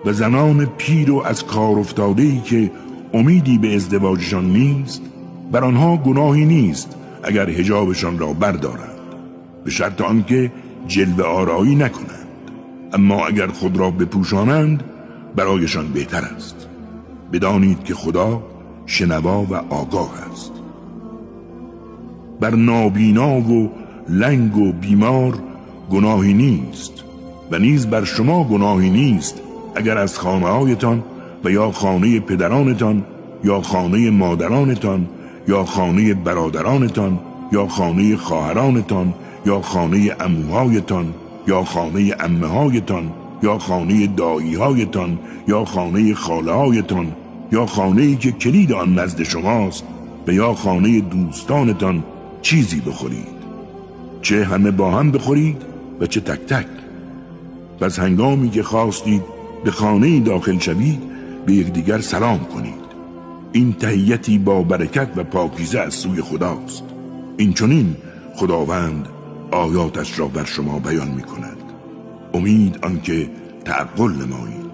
و زنان پیر و از کار افتاده‌ای که امیدی به ازدواجشان نیست، بر آنها گناهی نیست اگر حجابشان را بردارند، به شرط آنکه جلوه آرایی نکنند. اما اگر خود را بپوشانند برایشان بهتر است. بدانید که خدا شنوا و آگاه است. بر نابینا و لنگ و بیمار گناهی نیست و نیز بر شما گناهی نیست اگر از خانه‌هایتان و یا خانه پدرانتان یا خانه مادرانتان یا خانه برادرانتان یا خانه خواهرانتان یا خانه عموهایتان یا خانه عمه‌هایتان یا خانه دایی‌هایتان یا خانه خاله‌هایتان یا خانه‌ای که کلید آن نزد شماست و یا خانه دوستانتان چیزی بخورید، چه همه با هم بخورید و چه تک تک. پس هنگامی که خواستید به خانه‌ای داخل شوید به یکدیگر سلام کنید. این تحیتی با برکت و پاکیزه از سوی خداست. این چنین خداوند آیاتش را بر شما بیان می کند. امید آنکه تعقل نمایید.